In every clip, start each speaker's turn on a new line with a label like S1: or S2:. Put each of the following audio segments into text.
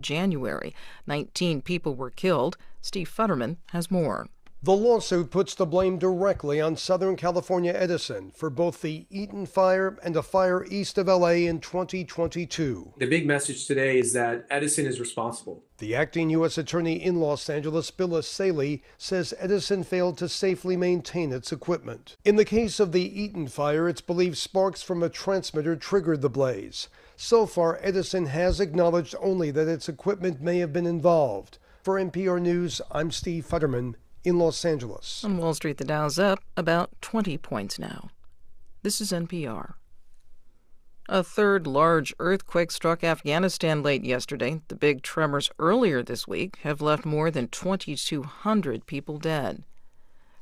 S1: January. 19 people were killed. Steve Futterman has more.
S2: The lawsuit puts the blame directly on Southern California Edison for both the Eaton fire and a fire east of LA in 2022.
S3: The big message today is that Edison is responsible.
S2: The acting U.S. attorney in Los Angeles, Phyllis Saley, says Edison failed to safely maintain its equipment. In the case of the Eaton fire, it's believed sparks from a transmitter triggered the blaze. So far, Edison has acknowledged only that its equipment may have been involved. For NPR News, I'm Steve Futterman in Los Angeles.
S1: On Wall Street, the Dow's up about 20 points now. This is NPR. A third large earthquake struck Afghanistan late yesterday. The big tremors earlier this week have left more than 2,200 people dead.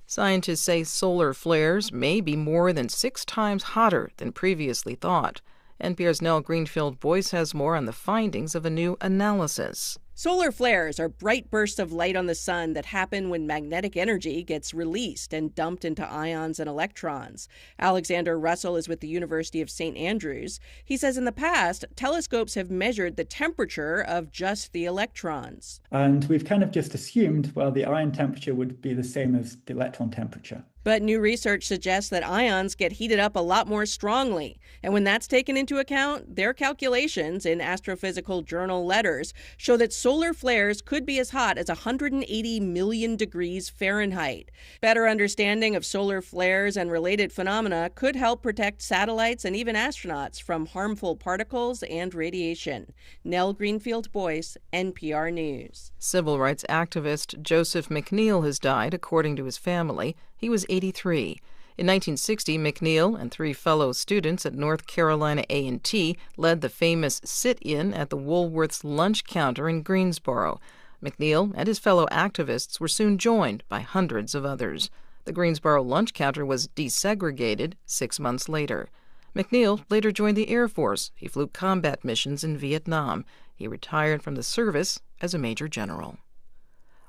S1: Scientists say solar flares may be more than 6 times hotter than previously thought. NPR's Nell Greenfield-Boyce has more on the findings of a new analysis.
S4: Solar flares are bright bursts of light on the sun that happen when magnetic energy gets released and dumped into ions and electrons. Alexander Russell is with the University of St. Andrews. He says in the past, telescopes have measured the temperature of just the electrons.
S5: And we've kind of just assumed, well, the ion temperature would be the same as the electron temperature.
S4: But new research suggests that ions get heated up a lot more strongly. And when that's taken into account, their calculations in Astrophysical Journal letters show that solar flares could be as hot as 180 million degrees Fahrenheit. Better understanding of solar flares and related phenomena could help protect satellites and even astronauts from harmful particles and radiation. Nell Greenfield-Boyce, NPR News.
S1: Civil rights activist Joseph McNeil has died, according to his family. He was 83. In 1960, McNeil and 3 fellow students at North Carolina A&T led the famous sit-in at the Woolworth's lunch counter in Greensboro. McNeil and his fellow activists were soon joined by hundreds of others. The Greensboro lunch counter was desegregated 6 months later. McNeil later joined the Air Force. He flew combat missions in Vietnam. He retired from the service as a major general.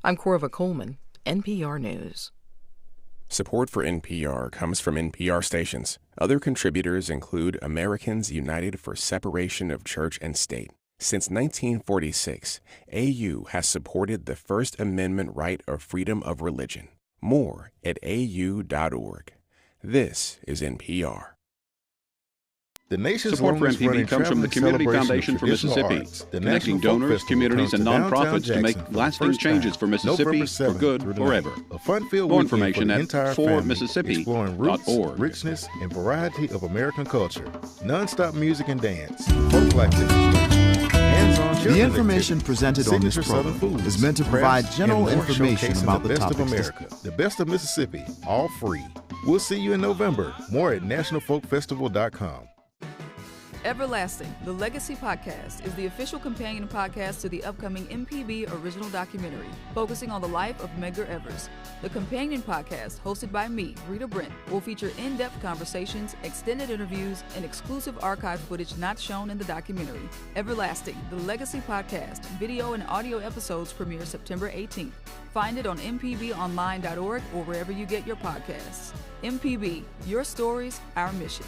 S1: I'm Corva Coleman, NPR News.
S6: Support for NPR comes from NPR stations. Other contributors include Americans United for Separation of Church and State. Since 1946, AU has supported the First Amendment right of freedom of religion. More at au.org. This is NPR.
S7: The nation's
S8: Support for MPB comes from the Community Foundation for Mississippi, connecting donors, communities, and nonprofits to make lasting changes for Mississippi for good forever. More information at formississippi.org.
S7: Richness and variety of American culture, nonstop music and dance, folk activities, hands-on.
S9: The information presented on this program is meant to provide general information about the
S7: best of
S9: topics.
S7: America, the best of Mississippi, all free. We'll see you in November. More at nationalfolkfestival.com.
S10: Everlasting, the Legacy Podcast, is the official companion podcast to the upcoming MPB original documentary, focusing on the life of Medgar Evers. The companion podcast, hosted by me, Rita Brent, will feature in-depth conversations, extended interviews, and exclusive archive footage not shown in the documentary. Everlasting, the Legacy Podcast, video and audio episodes premiere September 18th. Find it on mpbonline.org or wherever you get your podcasts. MPB, your stories, our mission.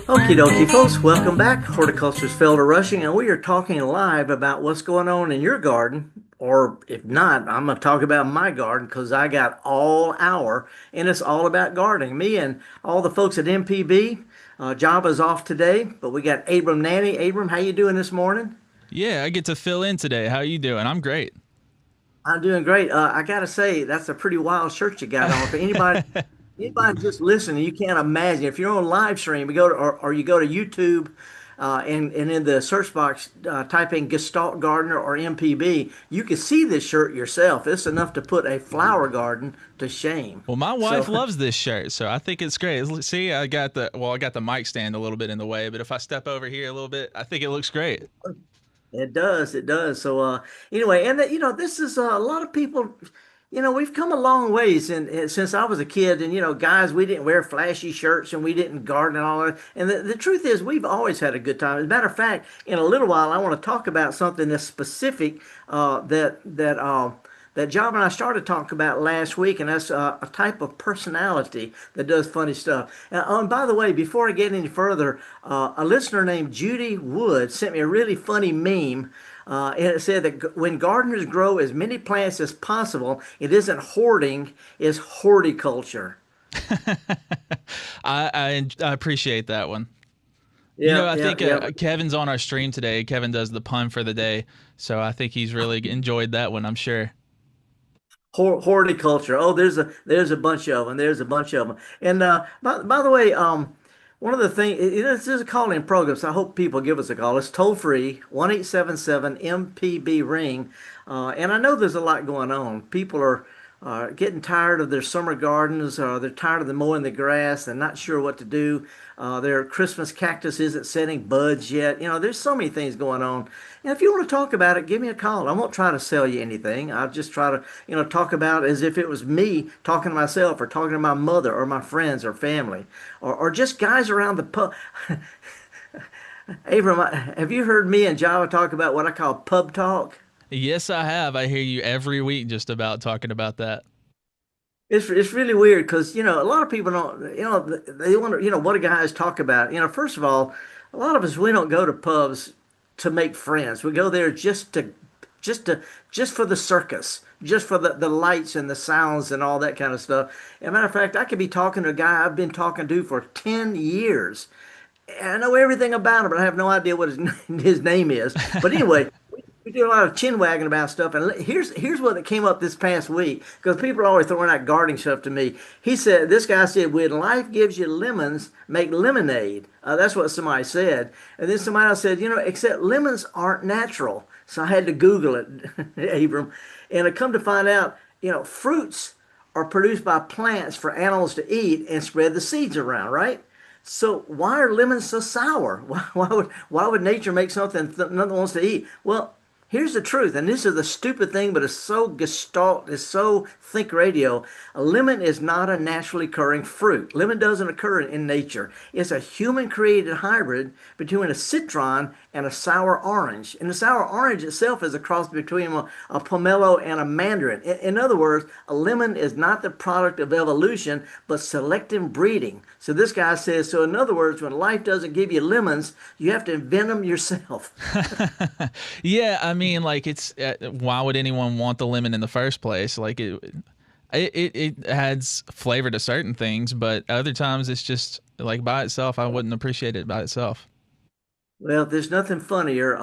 S11: Okie dokie, folks. Welcome back. Horticulturalist Felder Rushing, and we are talking live about what's going on in your garden. Or if not, I'm going to talk about my garden because I got all hour, and it's all about gardening. Me and all the folks at MPB. Java's off today, but we got Abram Nanny. Abram, how you doing this morning?
S12: Yeah, I get to fill in today. How you doing? I'm great.
S11: I'm doing great. I got to say, that's a pretty wild shirt you got on. For anybody just listening, you can't imagine. If you're on live stream, you go to, or you go to YouTube and in the search box, type in Gestalt Gardener or MPB, you can see this shirt yourself. It's enough to put a flower garden to shame.
S12: Well, my wife loves this shirt, so I think it's great. See, I got the mic stand a little bit in the way, but if I step over here a little bit, I think it looks great.
S11: It does. So anyway, and this is a lot of people. We've come a long ways since I was a kid, and guys, we didn't wear flashy shirts and we didn't garden and all that. And the truth is, we've always had a good time. As a matter of fact, in a little while, I want to talk about something that's specific that that Job and I started talking about last week, and that's a type of personality that does funny stuff. And by the way, before I get any further, a listener named Judy Wood sent me a really funny meme. And it said that when gardeners grow as many plants as possible, it isn't hoarding, it's horticulture.
S12: I appreciate that one.
S11: Yeah,
S12: I think Kevin's on our stream today. Kevin does the pun for the day, so I think he's really enjoyed that one, I'm sure.
S11: Horticulture. Oh, there's a bunch of them. There's a bunch of them. And by the way, one of the things, this is a call-in program, so I hope people give us a call. It's toll-free, 1-877-MPB-RING. And I know there's a lot going on. People are getting tired of their summer gardens. They're tired of the mowing the grass. They're not sure what to do. Their Christmas cactus isn't setting buds yet. There's so many things going on. And if you want to talk about it, give me a call. I won't try to sell you anything. I'll just try to, talk about it as if it was me talking to myself or talking to my mother or my friends or family or just guys around the pub. Abram, have you heard me and Java talk about what I call pub talk?
S12: Yes, I have. I hear you every week just about talking about that.
S11: It's really weird because, a lot of people don't, they wonder, what do guys talk about? First of all, a lot of us, we don't go to pubs to make friends. We go there just for the circus, just for the lights and the sounds and all that kind of stuff. As a matter of fact, I could be talking to a guy I've been talking to for 10 years. And I know everything about him, but I have no idea what his name is. But anyway, we do a lot of chin wagging about stuff, and here's what came up this past week, because people are always throwing out gardening stuff to me. This guy said, when life gives you lemons, make lemonade. That's what somebody said. And then somebody else said, except lemons aren't natural. So I had to Google it, Abram. And I come to find out, fruits are produced by plants for animals to eat and spread the seeds around, right? So why are lemons so sour? Why would nature make something nothing wants to eat? Well, here's the truth, and this is the stupid thing, but it's so Gestalt, it's so Think Radio. A lemon is not a naturally occurring fruit. Lemon doesn't occur in nature. It's a human-created hybrid between a citron and a sour orange. And the sour orange itself is a cross between a pomelo and a mandarin. In other words, a lemon is not the product of evolution, but selective breeding. So this guy says, so in other words, when life doesn't give you lemons, you have to invent them yourself.
S12: Yeah, I mean, like, it's why would anyone want the lemon in the first place? Like, it adds flavor to certain things, but other times it's just like by itself. I wouldn't appreciate it by itself.
S11: Well, there's nothing funnier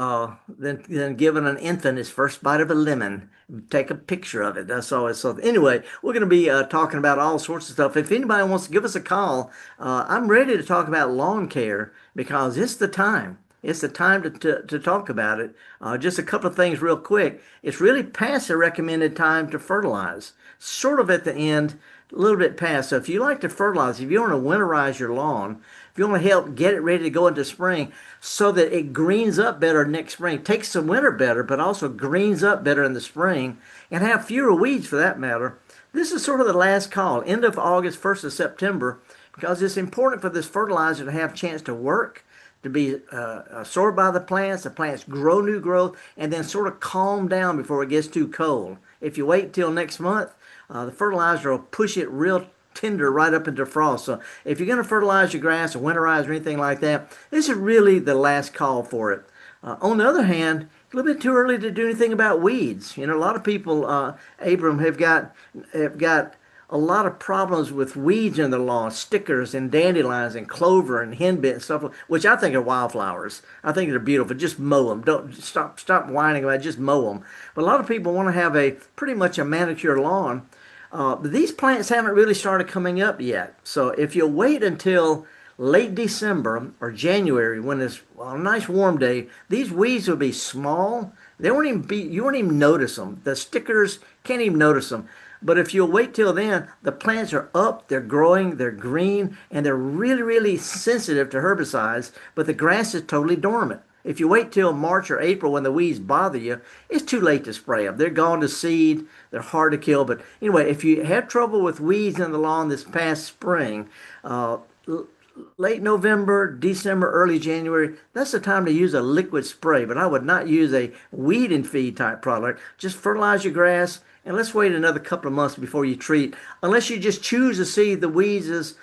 S11: than giving an infant his first bite of a lemon. Take a picture of it. That's always something. Anyway, we're going to be talking about all sorts of stuff. If anybody wants to give us a call, I'm ready to talk about lawn care because it's the time. It's the time to talk about it. Just a couple of things real quick. It's really past the recommended time to fertilize. Sort of at the end, a little bit past. So if you like to fertilize, if you want to winterize your lawn, if you want to help get it ready to go into spring so that it greens up better next spring, takes the winter better, but also greens up better in the spring and have fewer weeds for that matter. This is sort of the last call, end of August, 1st of September, because it's important for this fertilizer to have a chance to work, to be absorbed by the plants grow new growth, and then sort of calm down before it gets too cold. If you wait till next month, the fertilizer will push it real tender right up into frost. So if you're going to fertilize your grass or winterize or anything like that, this is really the last call for it. On the other hand, a little bit too early to do anything about weeds. A lot of people, Abram, have got a lot of problems with weeds in the lawn, stickers and dandelions and clover and henbit and stuff, which I think are wildflowers. I think they're beautiful. Just mow them. Don't stop whining about it. Just mow them. But a lot of people want to have pretty much a manicured lawn. But these plants haven't really started coming up yet. So if you wait until late December or January when it's a nice warm day, these weeds will be small. You won't even notice them. The stickers can't even notice them. But if you'll wait till then, the plants are up, they're growing, they're green, and they're really, really sensitive to herbicides, but the grass is totally dormant. If you wait till March or April when the weeds bother you, it's too late to spray them. They're gone to seed, they're hard to kill. But anyway, if you have trouble with weeds in the lawn this past spring, late November, December, early January, that's the time to use a liquid spray. But I would not use a weed and feed type product. Just fertilize your grass, and let's wait another couple of months before you treat, unless you just choose to see the weeds as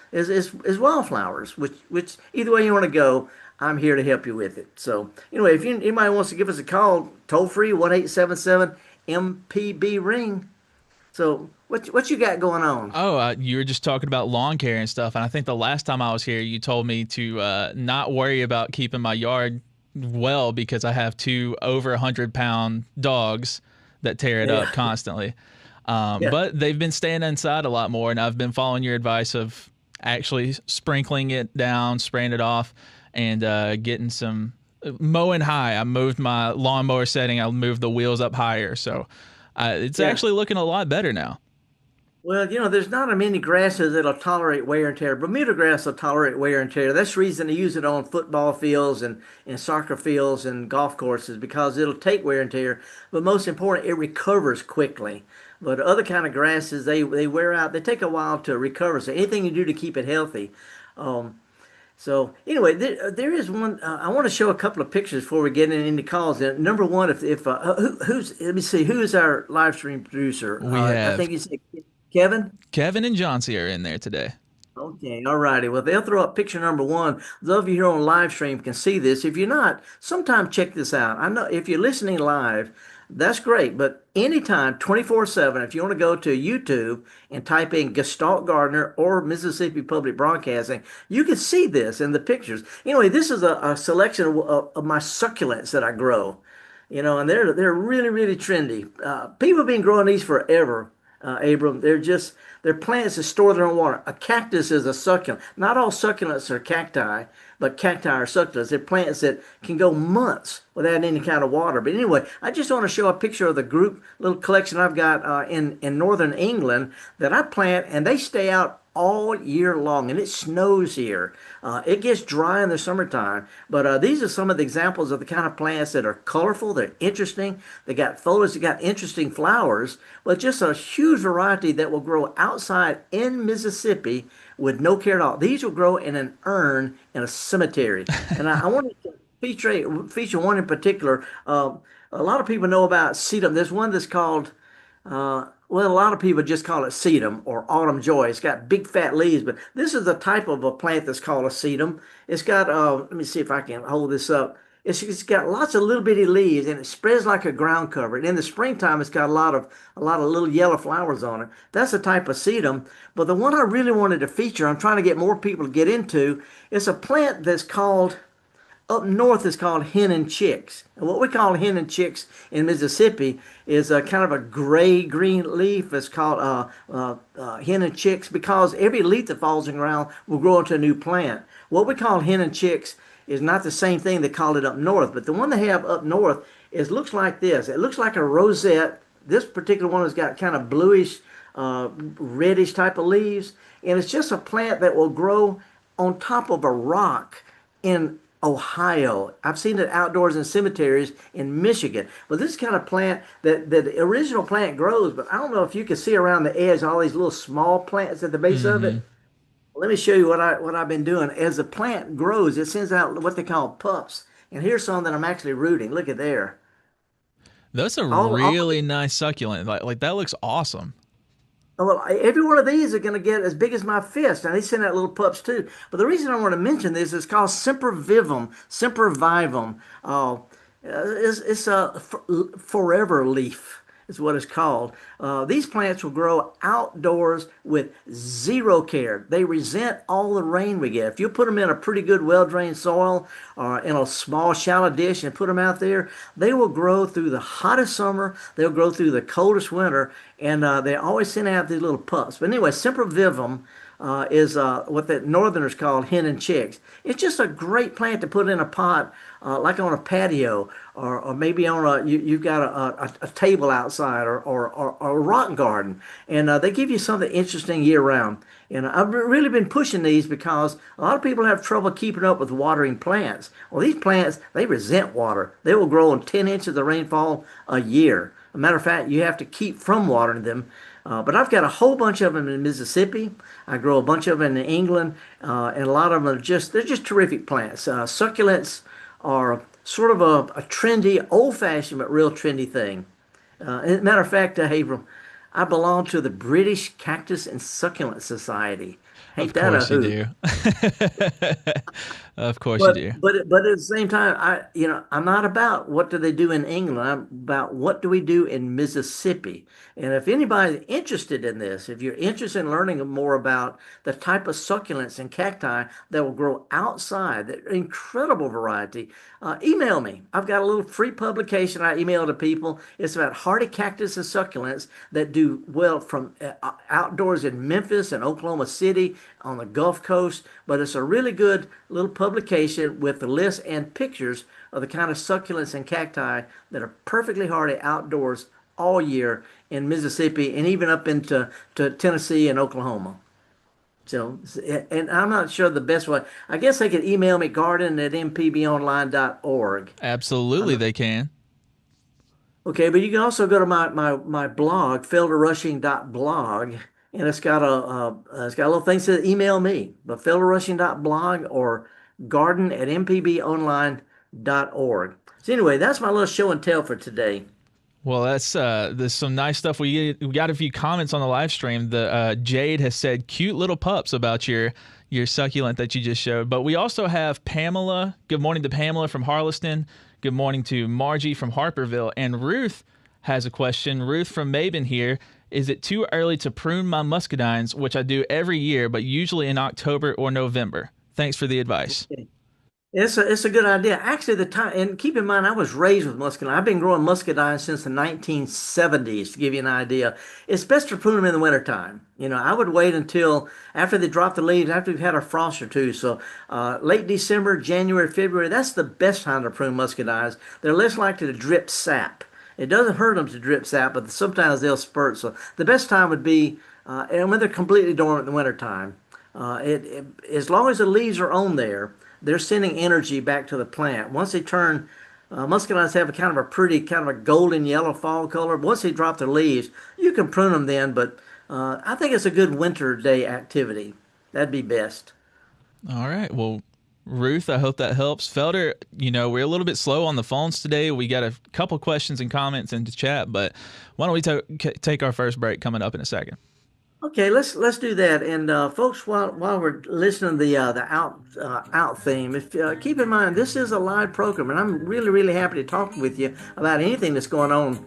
S11: wildflowers, which either way you want to go, I'm here to help you with it. So anyway, if anybody wants to give us a call, toll free, 1-877 MPB ring. So what you got going on?
S12: Oh, you were just talking about lawn care and stuff, and I think the last time I was here, you told me to not worry about keeping my yard well because I have 2 over 100-pound dogs that tear it up constantly. But they've been staying inside a lot more, and I've been following your advice of actually sprinkling it down, spraying it off, and getting some mowing high. I moved my lawnmower setting. I moved the wheels up higher, so it's actually looking a lot better now.
S11: Well, there's not many grasses that'll tolerate wear and tear. Bermuda grass will tolerate wear and tear. That's the reason they use it on football fields and soccer fields and golf courses, because it'll take wear and tear. But most important, it recovers quickly. But other kind of grasses, they wear out. They take a while to recover. So anything you do to keep it healthy. So anyway, there is one. I want to show a couple of pictures before we get into calls. Number one, let me see, who is our live stream producer?
S12: We have.
S11: I think you said Kevin.
S12: Kevin and Johnsy are in there today.
S11: Okay, all righty. Well, they'll throw up picture number one. Those of you here on live stream can see this. If you're not, sometime check this out. I know if you're listening live, that's great. But anytime, 24/7, if you want to go to YouTube and type in Gestalt Gardener or Mississippi Public Broadcasting, you can see this in the pictures. Anyway, this is a selection of my succulents that I grow. And they're really, really trendy. People have been growing these forever. Abram, they're plants that store their own water. A cactus is a succulent. Not all succulents are cacti, but cacti are succulents. They're plants that can go months without any kind of water. But anyway, I just want to show a picture of the little collection I've got in northern England that I plant, and they stay out all year long, and it snows here. It gets dry in the summertime, but these are some of the examples of the kind of plants that are colorful, they're interesting, they got foliage, they got interesting flowers, but just a huge variety that will grow outside in Mississippi with no care at all. These will grow in an urn in a cemetery. And I wanted to feature one in particular. A lot of people know about sedum. There's one that's called a lot of people just call it sedum or autumn joy. It's got big fat leaves, but this is the type of a plant that's called a sedum. It's got, let me see if I can hold this up. It's got lots of little bitty leaves, and it spreads like a ground cover. And in the springtime, it's got a lot of little yellow flowers on it. That's a type of sedum. But the one I really wanted to feature, I'm trying to get more people to get into, is a plant that's called, up north is called hen and chicks. And what we call hen and chicks in Mississippi is a kind of a gray-green leaf. It's called hen and chicks because every leaf that falls on the ground will grow into a new plant. What we call hen and chicks is not the same thing they call it up north, but the one they have up north looks like this. It looks like a rosette. This particular one has got kind of bluish, reddish type of leaves, and it's just a plant that will grow on top of a rock in Ohio. I've seen it outdoors in cemeteries in Michigan. But this kind of plant, the original plant grows, but I don't know if you can see around the edge all these little small plants at the base of it. Let me show you what I've been doing. As the plant grows, it sends out what they call pups. And here's some that I'm actually rooting. Look at there.
S12: That's a really nice succulent. Like that looks awesome.
S11: Well, every one of these are going to get as big as my fist, and they send out little pups too. But the reason I want to mention this is called sempervivum. It's a forever leaf is what it's called. These plants will grow outdoors with zero care. They resent all the rain we get. If you put them in a pretty good well-drained soil or in a small shallow dish and put them out there, they will grow through the hottest summer. They'll grow through the coldest winter, and they always send out these little pups. But anyway, sempervivum is what the northerners call hen and chicks. It's just a great plant to put in a pot, like on a patio, or maybe on you've got a table outside, or a rock garden, and they give you something interesting year round. And I've really been pushing these because a lot of people have trouble keeping up with watering plants. Well, these plants, they resent water. They will grow on 10 inches of rainfall a year. As a matter of fact, you have to keep from watering them. But I've got a whole bunch of them in Mississippi. I grow a bunch of them in England, and a lot of them they're just terrific plants. Succulents are sort of a trendy, old-fashioned, but real trendy thing. As a matter of fact, Abram, I belong to the British Cactus and Succulent Society.
S12: Of course you do. Of course you do.
S11: But at the same time, I'm not about what do they do in England. I'm about what do we do in Mississippi. And if anybody's interested in this, if you're interested in learning more about the type of succulents and cacti that will grow outside, that incredible variety, email me. I've got a little free publication I email to people. It's about hardy cactus and succulents that do well from outdoors in Memphis and Oklahoma City on the Gulf Coast. But it's a really good little publication with the list and pictures of the kind of succulents and cacti that are perfectly hardy outdoors all year in Mississippi and even up into Tennessee and Oklahoma. So, and I'm not sure the best way. I guess they could email me, garden@mpbonline.org.
S12: Absolutely, they can.
S11: Okay, but you can also go to my blog, felderrushing.blog, and it's got a little thing that says email me, but felderrushing.blog or garden@mpbonline.org. So anyway, that's my little show and tell for today.
S12: Well, there's some nice stuff. We got a few comments on the live stream. The Jade has said cute little pups about your succulent that you just showed. But we also have Pamela. Good morning to Pamela from Harleston. Good morning to Margie from Harperville. And Ruth has a question. Ruth from Maben here. Is it too early to prune my muscadines, which I do every year, but usually in October or November? Thanks for the advice.
S11: Okay. It's a good idea. Actually, and keep in mind, I was raised with muscadine. I've been growing muscadine since the 1970s, to give you an idea. It's best to prune them in the wintertime. I would wait until after they drop the leaves, after we've had a frost or two. So late December, January, February, that's the best time to prune muscadines. They're less likely to drip sap. It doesn't hurt them to drip sap, but sometimes they'll spurt. So the best time would be, and when they're completely dormant in the wintertime, as long as the leaves are on there, they're sending energy back to the plant. Once they turn, muscadines have a kind of a golden yellow fall color. Once they drop their leaves, you can prune them then, but I think it's a good winter day activity. That'd be best.
S12: All right. Well, Ruth, I hope that helps. Felder, we're a little bit slow on the phones today. We got a couple questions and comments into chat, but why don't we take our first break coming up in a second?
S11: Okay, let's do that. And folks, while we're listening to the out theme, keep in mind this is a live program, and I'm really, really happy to talk with you about anything that's going on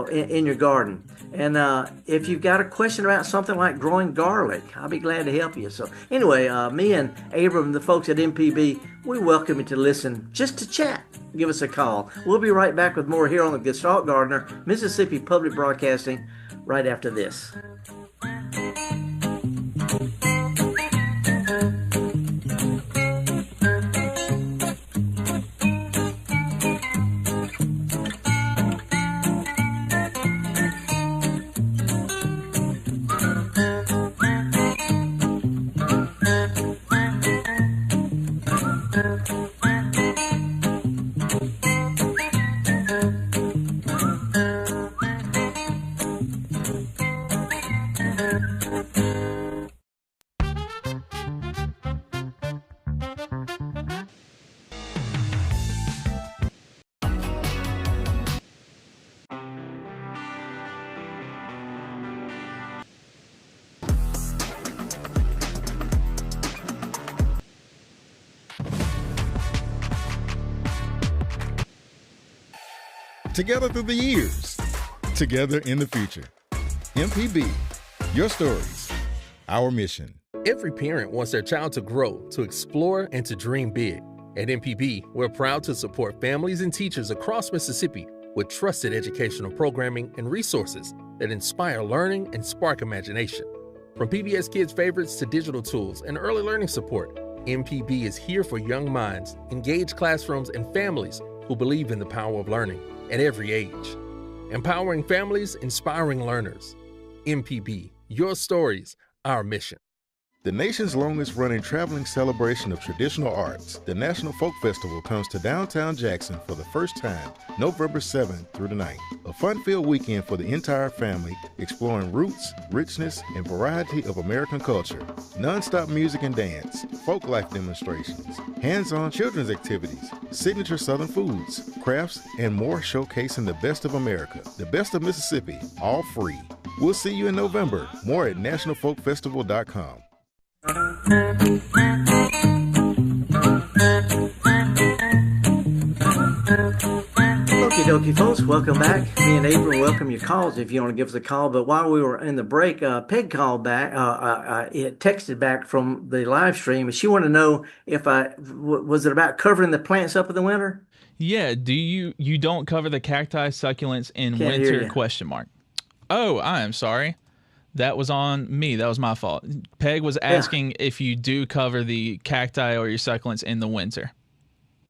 S11: in your garden. And if you've got a question about something like growing garlic, I'll be glad to help you. So anyway, me and Abram, the folks at MPB, we welcome you to listen, just to chat. Give us a call. We'll be right back with more here on the Gestalt Gardener, Mississippi Public Broadcasting, right after this.
S7: Together through the years, together in the future. MPB, your stories, our mission.
S13: Every parent wants their child to grow, to explore, and to dream big. At MPB, we're proud to support families and teachers across Mississippi with trusted educational programming and resources that inspire learning and spark imagination. From PBS Kids favorites to digital tools and early learning support, MPB is here for young minds, engaged classrooms, and families who believe in the power of learning at every age. Empowering families, inspiring learners. MPB, your stories, our mission.
S7: The nation's longest-running traveling celebration of traditional arts, the National Folk Festival comes to downtown Jackson for the first time, November 7th through the 9th. A fun-filled weekend for the entire family, exploring roots, richness, and variety of American culture. Non-stop music and dance, folk life demonstrations, hands-on children's activities, signature Southern foods, crafts, and more showcasing the best of America, the best of Mississippi, all free. We'll see you in November. More at nationalfolkfestival.com.
S11: Okie dokie, folks. Welcome back. Me and April welcome your calls if you want to give us a call. But while we were in the break, Peg called back. It texted back from the live stream. She wanted to know if was it about covering the plants up in the winter?
S12: Yeah. Do you don't cover the cacti, succulents in winter? ? Oh, I am sorry. That was on me. That was my fault. Peg was asking if you do cover the cacti or your succulents in the winter.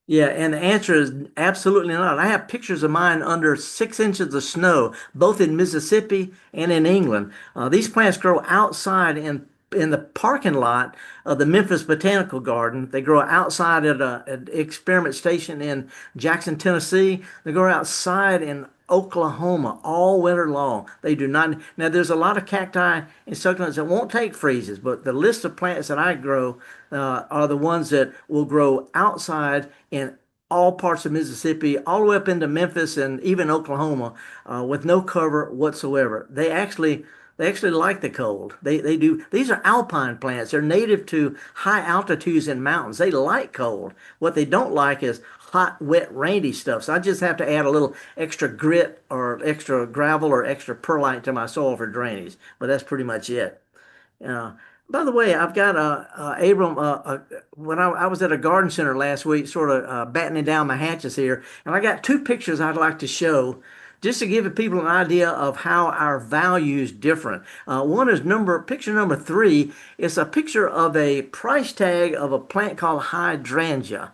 S11: Yeah, and the answer is absolutely not. I have pictures of mine under 6 inches of snow, both in Mississippi and in England. These plants grow outside in the parking lot of the Memphis Botanical Garden. They grow outside at an experiment station in Jackson, Tennessee. They grow outside in Oklahoma all winter long. They do not. Now, there's a lot of cacti and succulents that won't take freezes, but the list of plants that I grow are the ones that will grow outside in all parts of Mississippi, all the way up into Memphis and even Oklahoma, with no cover whatsoever. They actually like the cold. They do. These are alpine plants. They're native to high altitudes and mountains. They like cold. What they don't like is hot, wet, rainy stuff. So I just have to add a little extra grit or extra gravel or extra perlite to my soil for drainage. But that's pretty much it. By the way, I've got Abram. When I was at a garden center last week, sort of battening down my hatches here, and I got 2 pictures I'd like to show, just to give people an idea of how our values different. One is picture number 3. It's a picture of a price tag of a plant called hydrangea.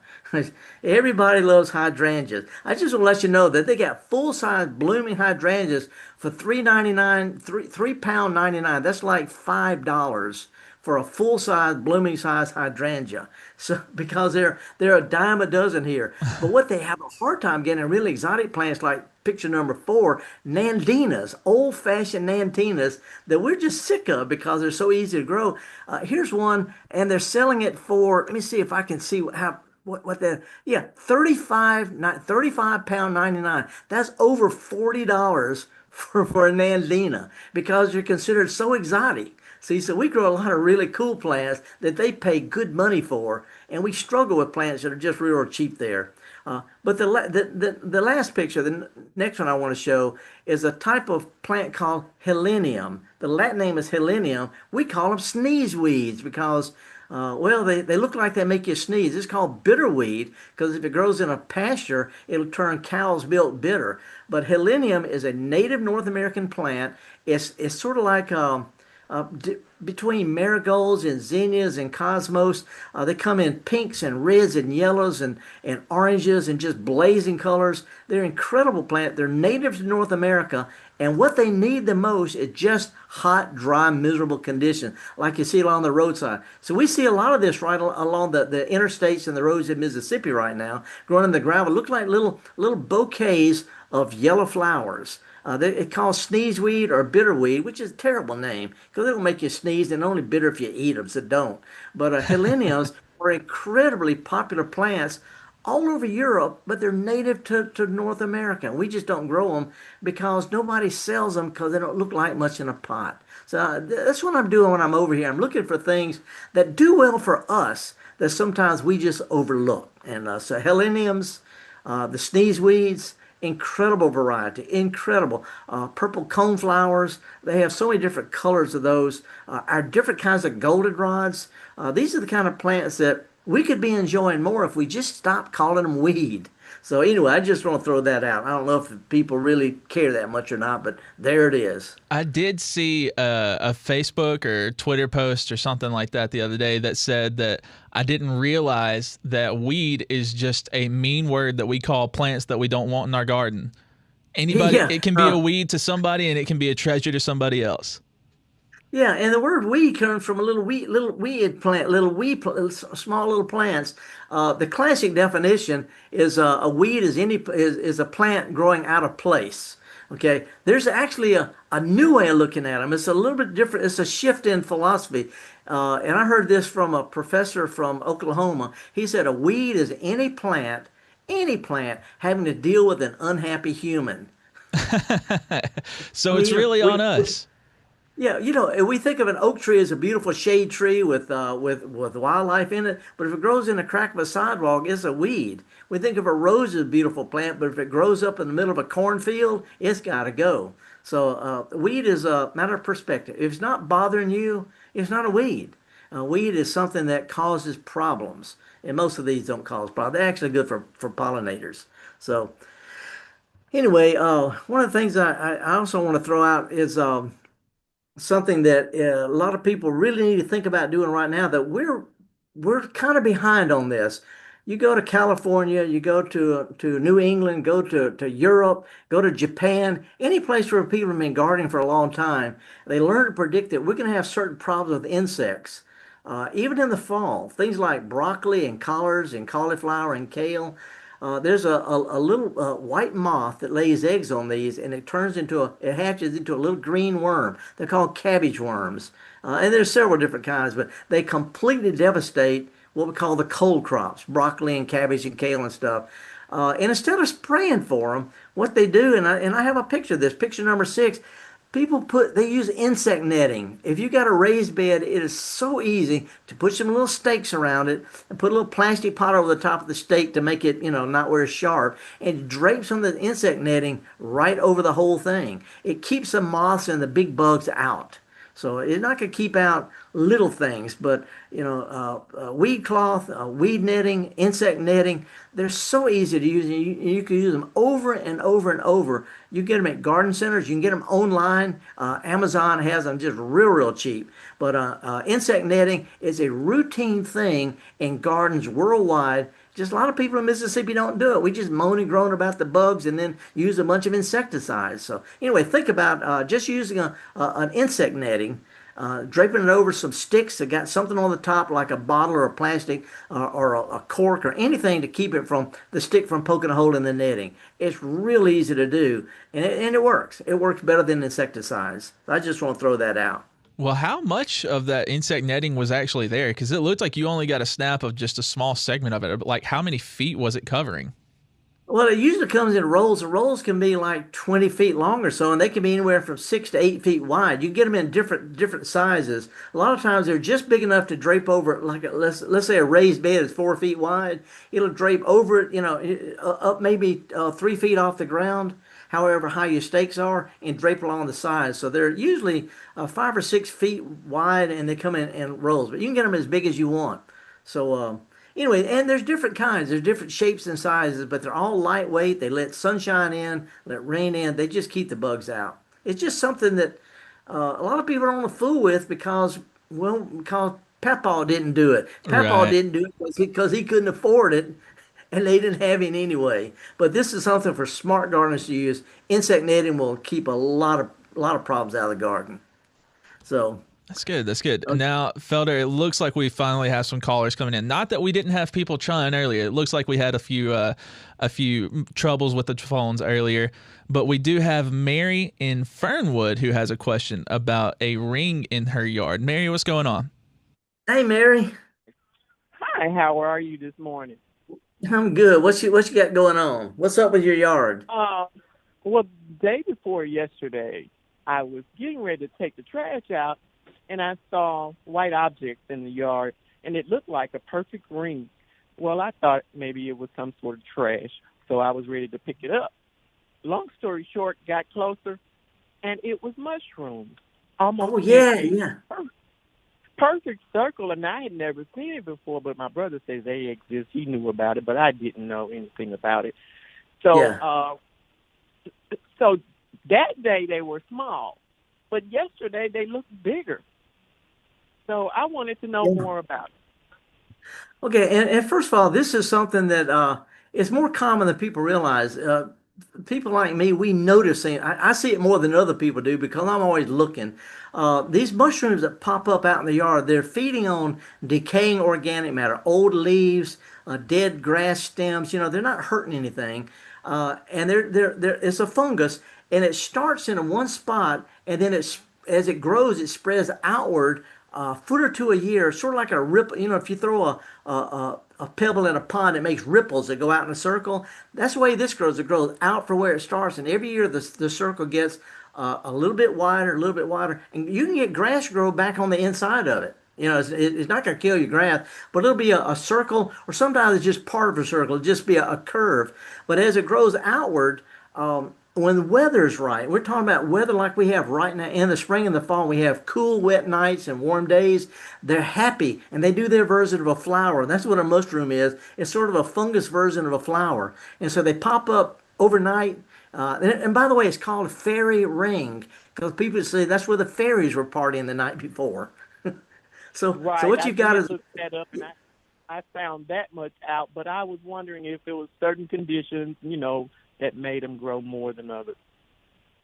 S11: Everybody loves hydrangeas. I just want to let you know that they got full-size blooming hydrangeas for £3.99. That's like $5 for a full-size blooming size hydrangea. So because they're a dime a dozen here. But what they have a hard time getting are really exotic plants like picture number 4, nandinas, old-fashioned nandinas that we're just sick of because they're so easy to grow. Here's one, and they're selling it for, let me see if I can see £35.99. That's over $40 for a nandina because you're considered so exotic. See, so we grow a lot of really cool plants that they pay good money for, and we struggle with plants that are just real cheap there. But the last picture, the next one I want to show, is a type of plant called Helenium. The Latin name is Helenium. We call them sneeze weeds because they look like they make you sneeze. It's called bitterweed because if it grows in a pasture, it'll turn cow's milk bitter. But Helenium is a native North American plant. It's sort of like between marigolds and zinnias and cosmos. They come in pinks and reds and yellows and oranges and just blazing colors. They're incredible plant. They're native to North America, and what they need the most is just hot, dry, miserable conditions like you see along the roadside. So we see a lot of this right along the interstates and the roads in Mississippi right now, growing in the gravel. Look like little bouquets of yellow flowers. It's called sneezeweed or bitterweed, which is a terrible name because it'll make you sneeze and only bitter if you eat them, so don't. But heleniums are incredibly popular plants all over Europe, but they're native to North America. We just don't grow them because nobody sells them because they don't look like much in a pot. So that's what I'm doing when I'm over here. I'm looking for things that do well for us that sometimes we just overlook. And so heleniums, the sneezeweeds, incredible variety, incredible. Purple coneflowers, they have so many different colors of those. Our different kinds of goldenrods. These are the kind of plants that we could be enjoying more if we just stopped calling them weed. So anyway, I just want to throw that out. I don't know if people really care that much or not, but there it is.
S12: I did see a Facebook or Twitter post or something like that the other day that said that I didn't realize that weed is just a mean word that we call plants that we don't want in our garden. Anybody, it can be a weed to somebody and it can be a treasure to somebody else.
S11: Yeah, and the word weed comes from a little weed plant, small little plants. The classic definition is a weed is a plant growing out of place. Okay, there's actually a new way of looking at them. It's a little bit different. It's a shift in philosophy. And I heard this from a professor from Oklahoma. He said a weed is any plant having to deal with an unhappy human.
S12: So it's really on us.
S11: Yeah, we think of an oak tree as a beautiful shade tree with wildlife in it, but if it grows in a crack of a sidewalk, it's a weed. We think of a rose as a beautiful plant, but if it grows up in the middle of a cornfield, it's got to go. So weed is a matter of perspective. If it's not bothering you, it's not a weed. A weed is something that causes problems, and most of these don't cause problems. They're actually good for pollinators. So anyway, one of the things I also want to throw out is something that a lot of people really need to think about doing right now, that we're kind of behind on this. You go to California, you go to New England, go to Europe, go to Japan, any place where people have been gardening for a long time, they learn to predict that we're going to have certain problems with insects. Even in the fall, things like broccoli and collards and cauliflower and kale. There's a little white moth that lays eggs on these, and it hatches into a little green worm. They're called cabbage worms. And there's several different kinds, but they completely devastate what we call the cold crops, broccoli and cabbage and kale and stuff. And instead of spraying for them, what they do, and I have a picture of this, picture number 6, they use insect netting. If you got a raised bed, it is so easy to put some little stakes around it and put a little plastic pot over the top of the stake to make it, not where it's sharp, and drape some of the insect netting right over the whole thing. It keeps the moths and the big bugs out. So it's not going to keep out little things, but weed cloth, weed netting, insect netting, they're so easy to use. You can use them over and over and over. You get them at garden centers. You can get them online. Amazon has them just real cheap. But insect netting is a routine thing in gardens worldwide. Just a lot of people in Mississippi don't do it. We just moan and groan about the bugs and then use a bunch of insecticides. So anyway, think about just using an insect netting, draping it over some sticks that got something on the top like a bottle or a plastic or a cork or anything to keep it from the stick from poking a hole in the netting. It's real easy to do, and it works. It works better than insecticides. I just want to throw that out.
S12: Well, how much of that insect netting was actually there? Because it looked like you only got a snap of just a small segment of it. Like, how many feet was it covering?
S11: Well, it usually comes in rolls. The rolls can be like 20 feet long or so, and they can be anywhere from 6 to 8 feet wide. You get them in different sizes. A lot of times they're just big enough to drape over, like let's say a raised bed is 4 feet wide. It'll drape over it, up maybe 3 feet off the ground, however high your stakes are, and drape along the sides. So they're usually 5 or 6 feet wide, and they come in rolls. But you can get them as big as you want. So anyway, and there's different kinds. There's different shapes and sizes, but they're all lightweight. They let sunshine in, let rain in. They just keep the bugs out. It's just something that a lot of people don't want to fool with because Papaw didn't do it. Papaw didn't do it because he couldn't afford it, and they didn't have it anyway. But this is something for smart gardeners to use. Insect netting will keep a lot of problems out of the garden. So
S12: that's good. That's good. Now, Felder, it looks like we finally have some callers coming in. Not that we didn't have people trying earlier. It looks like we had a few troubles with the phones earlier, but we do have Mary in Fernwood who has a question about a ring in her yard. Mary, what's going on?
S11: Hey, Mary.
S14: Hi. How are you this morning?
S11: I'm good. What you got going on? What's up with your yard?
S14: Well, day before yesterday, I was getting ready to take the trash out, and I saw white objects in the yard, and it looked like a perfect ring. Well, I thought maybe it was some sort of trash, so I was ready to pick it up. Long story short, got closer, and it was mushrooms. Almost perfect circle, and I had never seen it before, but my brother says they exist. He knew about it, but I didn't know anything about it. So, so that day they were small, but yesterday they looked bigger. So I wanted to know more about it.
S11: Okay, and first of all, this is something that is more common than people realize. people like me, we notice things. I see it more than other people do because I'm always looking. These mushrooms that pop up out in the yard, they're feeding on decaying organic matter, old leaves, dead grass stems. They're not hurting anything. And it's a fungus, and it starts in one spot, and then as it grows, it spreads outward a foot or two a year, sort of like a ripple. If you throw a pebble in a pond, it makes ripples that go out in a circle. That's the way this grows. It grows out from where it starts, and every year the circle gets a little bit wider, and you can get grass grow back on the inside of it. It's not going to kill your grass, but it'll be a circle, or sometimes it's just part of a circle. It'll just be a curve. But as it grows outward, when the weather's right, we're talking about weather like we have right now in the spring and the fall, we have cool, wet nights and warm days. They're happy, and they do their version of a flower. That's what a mushroom is. It's sort of a fungus version of a flower. And so they pop up overnight. And by the way, it's called a fairy ring because people say that's where the fairies were partying the night before. So what you got is
S14: that up, and I found that much out, but I was wondering if there was certain conditions, that made them grow more than others.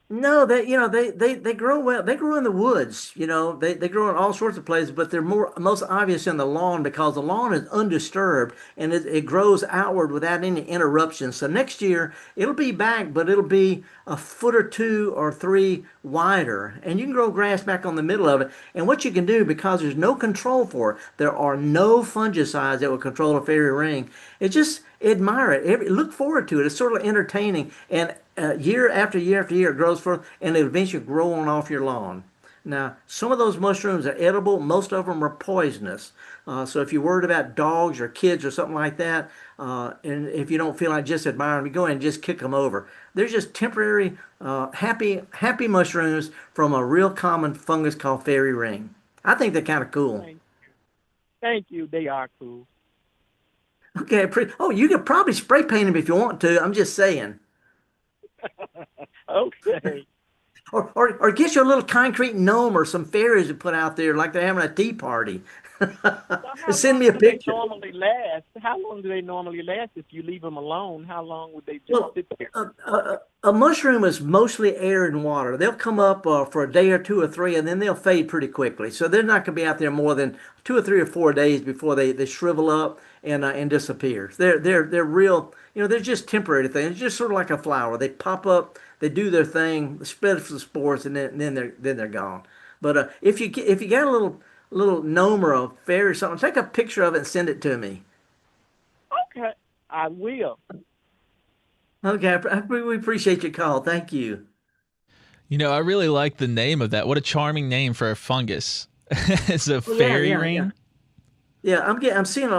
S11: No, they grow well. They grow in the woods. They grow in all sorts of places, but they're most obvious in the lawn because the lawn is undisturbed and it grows outward without any interruption. So next year it'll be back, but it'll be a foot or two or three wider, and you can grow grass back on the middle of it. And what you can do, because there's no control for it, there are no fungicides that will control a fairy ring. It's just admire it. Look forward to it. It's sort of entertaining. And year after year after year, it grows further, and it eventually grow on off your lawn. Now, some of those mushrooms are edible. Most of them are poisonous. So if you're worried about dogs or kids or something like that, and if you don't feel like just admiring them, you go ahead and just kick them over. They're just temporary, happy mushrooms from a real common fungus called fairy ring. I think they're kind of cool.
S14: Thank you. They are cool.
S11: Okay. You could probably spray paint them if you want to. I'm just saying.
S14: Okay.
S11: Or get you a little concrete gnome or some fairies to put out there like they're having a tea party. Send me a picture.
S14: How long do they normally last if you leave them alone? How long would they just sit there?
S11: A mushroom is mostly air and water. They'll come up for a day or two or three, and then they'll fade pretty quickly. So they're not going to be out there more than 2 or 3 or 4 days before they shrivel up and disappear. They're real. They're just temporary things. It's just sort of like a flower. They pop up, they do their thing, spread the spores, and then they're gone. But if you got a little gnome or a fairy or something, take a picture of it and send it to me.
S14: Okay, I will.
S11: Okay, we appreciate your call. Thank you.
S12: I really like the name of that. What a charming name for a fungus. It's a fairy ring.
S11: Yeah, I'm seeing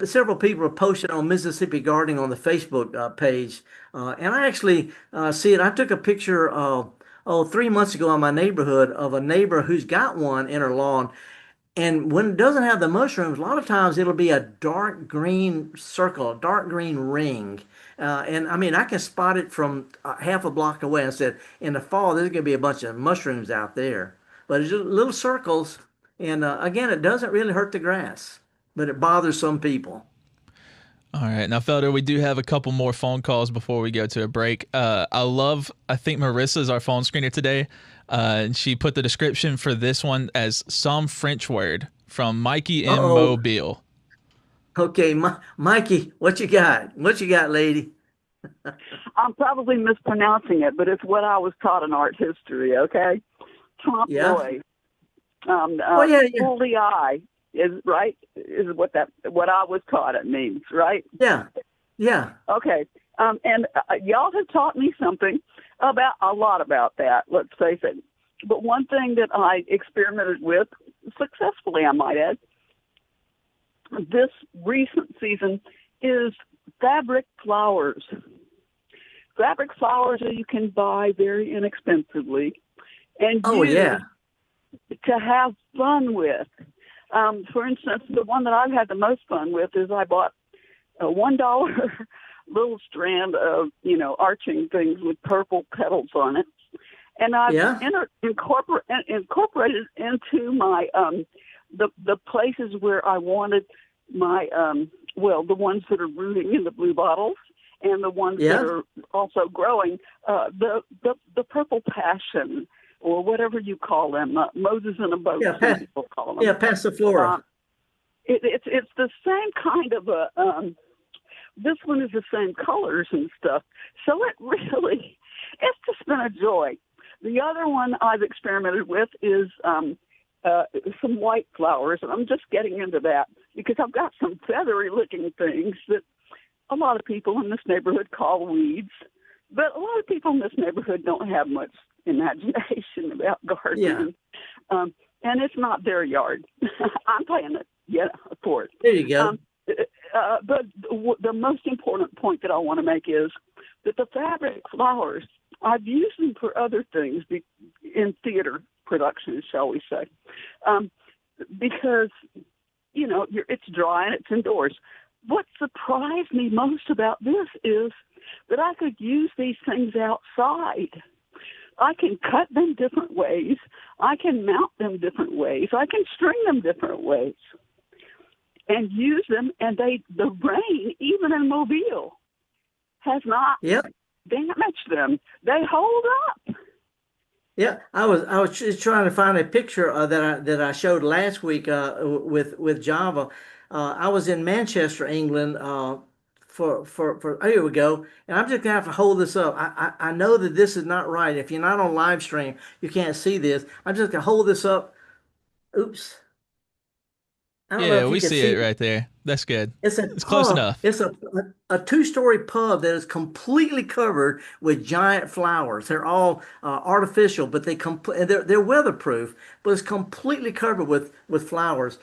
S11: several people are posting on Mississippi Gardening on the Facebook page, and I actually see it. I took a picture 3 months ago in my neighborhood of a neighbor who's got one in her lawn, and when it doesn't have the mushrooms, a lot of times it'll be a dark green circle, a dark green ring, and I mean I can spot it from half a block away. I said in the fall there's going to be a bunch of mushrooms out there, but it's just little circles, and again it doesn't really hurt the grass. But it bothers some people.
S12: All right. Now, Felder, we do have a couple more phone calls before we go to a break. I think Marissa's our phone screener today. And she put the description for this one as some French word from Mikey in Mobile.
S11: Okay, Mikey, what you got? What you got, lady?
S15: I'm probably mispronouncing it, but it's what I was taught in art history, okay? Trompe l'oeil. Fool the eye. Is what I was taught it means, right?
S11: Yeah.
S15: Okay. And y'all have taught me something a lot about that, let's face it. But one thing that I experimented with, successfully I might add, this recent season is fabric flowers. Fabric flowers that you can buy very inexpensively and use to have fun with. For instance, the one that I've had the most fun with is I bought a $1 little strand of, arching things with purple petals on it. And I've incorporated into my, the places where I wanted my, the ones that are rooting in the blue bottles. and the ones that are also growing, the purple passion, or whatever you call them, Moses in a boat, some people call them.
S11: Yeah, passiflora.
S15: It's the same kind of a, this one is the same colors and stuff. So it's just been a joy. The other one I've experimented with is some white flowers, and I'm just getting into that because I've got some feathery-looking things that a lot of people in this neighborhood call weeds, but a lot of people in this neighborhood don't have much imagination about gardening, and it's not their yard. I'm paying it, for it.
S11: There you go.
S15: But the most important point that I want to make is that the fabric flowers, I've used them for other things in theater productions, shall we say, because, it's dry and it's indoors. What surprised me most about this is that I could use these things outside. I can cut them different ways. I can mount them different ways. I can string them different ways and use them. And the rain, even in Mobile, has not damaged them. They hold up.
S11: Yeah, I was just trying to find a picture that I showed last week with Java. I was in Manchester, England, for here we go, and I'm just gonna have to hold this up. I know that this is not right. If you're not on live stream, you can't see this. I'm just gonna hold this up. Oops.
S12: Yeah, we see it right there. That's good. It's close enough.
S11: It's a two-story pub that is completely covered with giant flowers. They're all artificial, but they're weatherproof, but it's completely covered with flowers.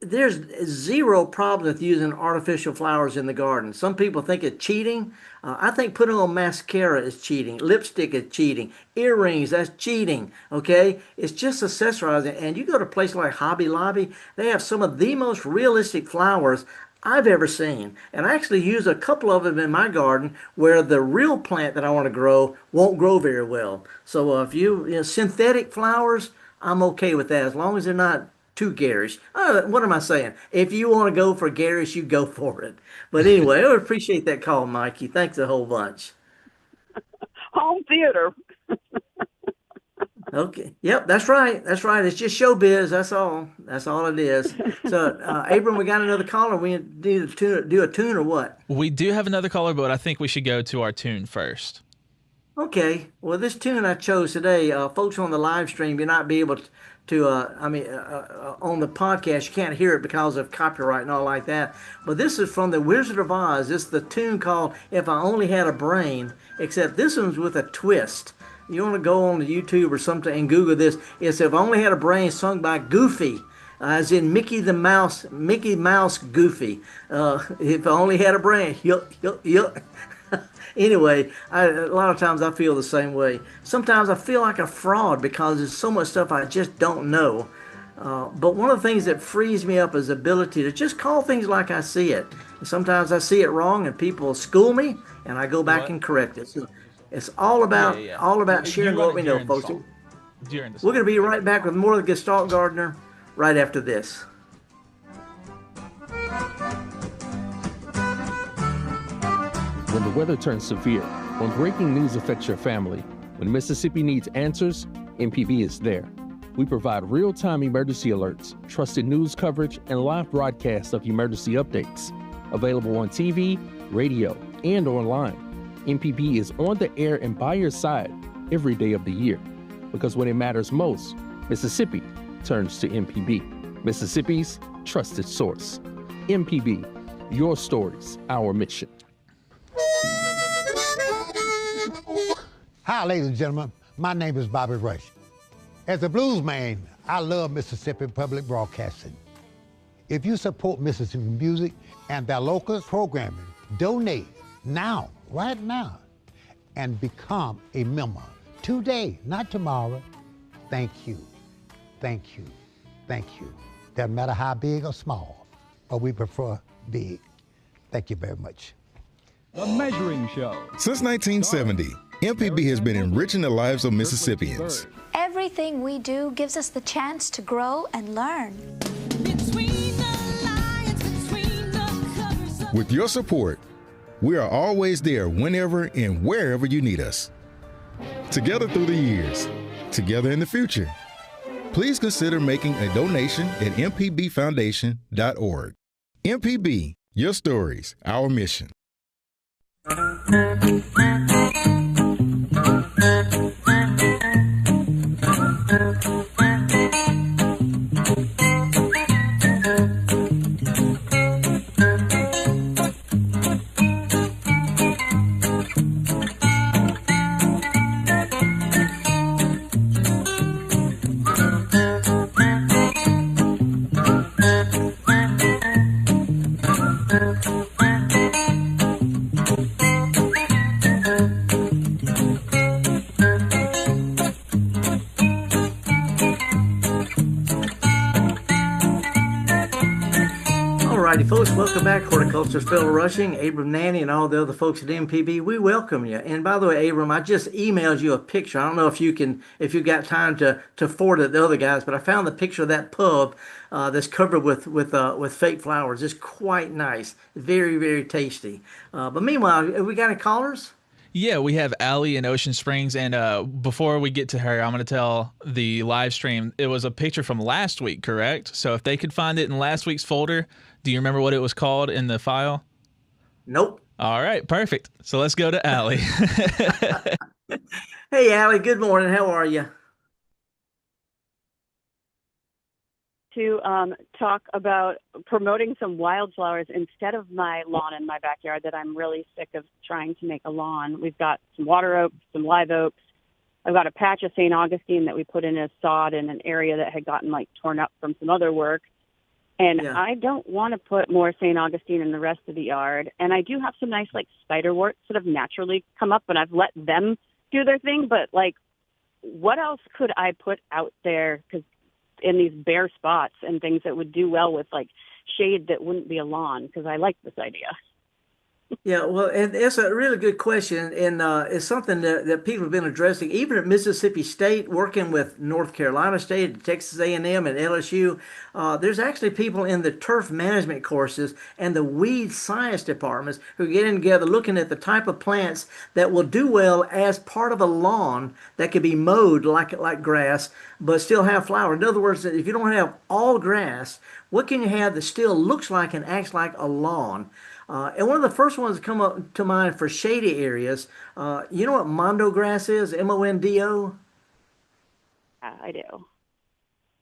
S11: There's zero problem with using artificial flowers in the garden. Some people think it's cheating. I think putting on mascara is cheating. Lipstick is cheating. Earrings, that's cheating. Okay? It's just accessorizing. And you go to a place like Hobby Lobby, they have some of the most realistic flowers I've ever seen. And I actually use a couple of them in my garden where the real plant that I want to grow won't grow very well. So if synthetic flowers, I'm okay with that as long as they're not too garish. What am I saying? If you want to go for garish, you go for it. But anyway, I appreciate that call, Mikey. Thanks a whole bunch.
S15: Home theater.
S11: Okay. Yep, that's right. That's right. It's just showbiz. That's all. That's all it is. So, Abram, we got another caller. We need to do a tune or what?
S12: We do have another caller, but I think we should go to our tune first.
S11: Okay. Well, this tune I chose today, folks on the live stream, you not be able to on the podcast, you can't hear it because of copyright and all like that. But this is from The Wizard of Oz. It's the tune called If I Only Had a Brain, except this one's with a twist. You want to go on to YouTube or something and Google this. It's If I Only Had a Brain, sung by Goofy, as in Mickey Mouse Goofy. If I only had a brain. Yup. Anyway, a lot of times I feel the same way. Sometimes I feel like a fraud because there's so much stuff I just don't know. But one of the things that frees me up is the ability to just call things like I see it. And sometimes I see it wrong and people school me and I go back and correct it. So it's all about sharing what we know, folks. We're going to be right back with more of the Gestalt Gardener right after this.
S13: When the weather turns severe, when breaking news affects your family, when Mississippi needs answers, MPB is there. We provide real-time emergency alerts, trusted news coverage, and live broadcasts of emergency updates. Available on TV, radio, and online. MPB is on the air and by your side every day of the year. Because when it matters most, Mississippi turns to MPB, Mississippi's trusted source. MPB, your stories, our mission.
S16: Hi, ladies and gentlemen. My name is Bobby Rush. As a blues man, I love Mississippi Public Broadcasting. If you support Mississippi music and their local programming, donate now, right now, and become a member today, not tomorrow. Thank you. Thank you. Thank you. Doesn't matter how big or small, but we prefer big. Thank you very much.
S17: The Measuring Show.
S7: Since 1970, MPB has been enriching the lives of Mississippians.
S18: Everything we do gives us the chance to grow and learn.
S7: With your support, We are always there whenever and wherever you need us. Together through the years, together in the future. Please consider making a donation at mpbfoundation.org. MPB, your stories, our mission.
S11: Folks, welcome back. Horticulturalist Felder Rushing, Abram Nanny, and all the other folks at MPB. We welcome you. And by the way, Abram, I just emailed you a picture. I don't know if you've got time to forward it to the other guys, but I found the picture of that pub that's covered with fake flowers. It's quite nice. Very, very tasty. But meanwhile, have we got any callers?
S12: Yeah, we have Allie in Ocean Springs, and before we get to her, I'm going to tell the live stream, it was a picture from last week, correct? So if they could find it in last week's folder, do you remember what it was called in the file?
S11: Nope.
S12: All right, perfect. So let's go to Allie.
S11: Hey, Allie, good morning. How are you?
S19: To talk about promoting some wildflowers instead of my lawn in my backyard that I'm really sick of trying to make a lawn. We've got some water oaks, some live oaks. I've got a patch of St. Augustine that we put in as sod in an area that had gotten torn up from some other work. And yeah. I don't want to put more St. Augustine in the rest of the yard. And I do have some nice spiderworts that have naturally come up, and I've let them do their thing. But what else could I put out there? Because in these bare spots and things that would do well with shade that wouldn't be a lawn, because I like this idea.
S11: Yeah, well, and it's a really good question, and it's something that people have been addressing, even at Mississippi State, working with North Carolina State, Texas A&M, and LSU. There's actually people in the turf management courses and the weed science departments who get in together looking at the type of plants that will do well as part of a lawn that could be mowed like grass, but still have flower. In other words, if you don't have all grass, what can you have that still looks like and acts like a lawn? And one of the first ones that come up to mind for shady areas, you know what mondo grass is? M-O-N-D-O?
S19: I do.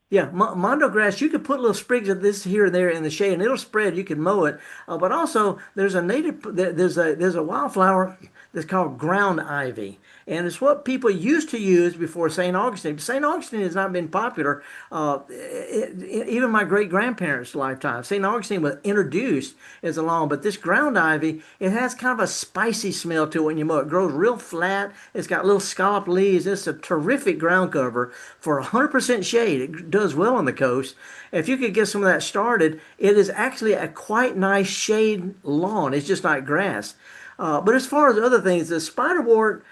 S11: Yeah, mondo grass, you could put little sprigs of this here and there in the shade, and it'll spread. You can mow it. But also, there's a wildflower that's called ground ivy. And it's what people used to use before St. Augustine. St. Augustine has not been popular even my great-grandparents' lifetime. St. Augustine was introduced as a lawn, but this ground ivy, it has kind of a spicy smell to it when you mow it. It grows real flat. It's got little scalloped leaves. It's a terrific ground cover for 100% shade. It does well on the coast. If you could get some of that started, it is actually a quite nice shade lawn. It's just like grass. But as far as other things, the spiderwort,